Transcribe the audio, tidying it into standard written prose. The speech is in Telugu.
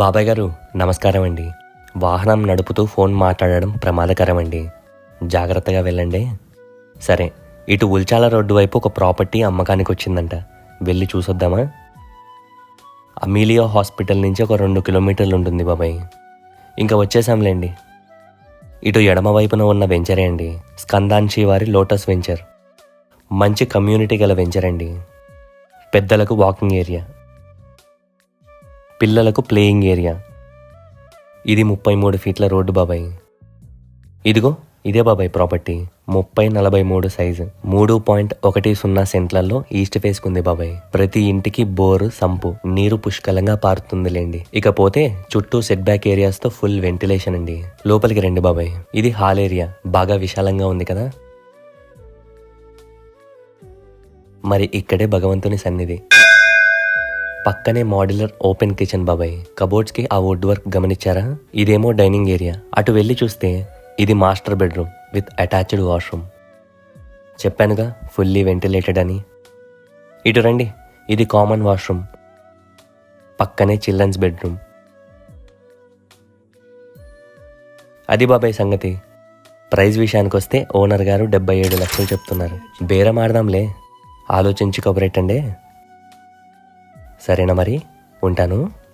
బాబాయ్ గారు నమస్కారం అండి. వాహనం నడుపుతూ ఫోన్ మాట్లాడడం ప్రమాదకరం అండి, జాగ్రత్తగా వెళ్ళండి. సరే, ఇటు ఉల్చాల రోడ్డు వైపు ఒక ప్రాపర్టీ అమ్మకానికి వచ్చిందంట, వెళ్ళి చూసొద్దామా? అమీలియో హాస్పిటల్ నుంచి ఒక 2 కిలోమీటర్లు ఉంటుంది బాబాయ్. ఇంకా వచ్చేసాంలేండి. ఇటు ఎడమ వైపున ఉన్న వెంచరే అండి, స్కందాన్షి వారి లోటస్ వెంచర్. మంచి కమ్యూనిటీ గల వెంచర్ అండి. పెద్దలకు వాకింగ్ ఏరియా, పిల్లలకు ప్లేయింగ్ ఏరియా. ఇది 33 ఫీట్ల రోడ్డు బాబాయ్. ఇదిగో ఇదే బాబాయ్ ప్రాపర్టీ. 30-43 సైజు, 3.10 సెంట్లలో ఈస్ట్ ఫేస్కుంది బాబాయ్. ప్రతి ఇంటికి బోరు, సంపు, నీరు పుష్కలంగా పారుతుందిలేండి. ఇకపోతే చుట్టూ సెట్ బ్యాక్ ఏరియాస్తో ఫుల్ వెంటిలేషన్ అండి. లోపలికి రండి బాబాయ్. ఇది హాల్ ఏరియా, బాగా విశాలంగా ఉంది కదా. మరి ఇక్కడే భగవంతుని సన్నిధి. పక్కనే మాడ్యులర్ ఓపెన్ కిచెన్ బాబాయ్. కబోర్డ్స్కి ఆ వుడ్ వర్క్ గమనించారా? ఇదేమో డైనింగ్ ఏరియా. అటు వెళ్ళి చూస్తే ఇది master bedroom with attached washroom. చెప్పానుగా ఫుల్లీ వెంటిలేటెడ్ అని. ఇటు రండి, ఇది కామన్ వాష్రూమ్. పక్కనే చిల్డ్రన్స్ బెడ్రూమ్. అది బాబాయ్ సంగతి. ప్రైజ్ విషయానికి వస్తే ఓనర్ గారు 77 లక్షలు చెప్తున్నారు. బేరం ఆడదాంలే, ఆలోచించి కబురెట్టండి. సరేనా మరి, ఉంటాను.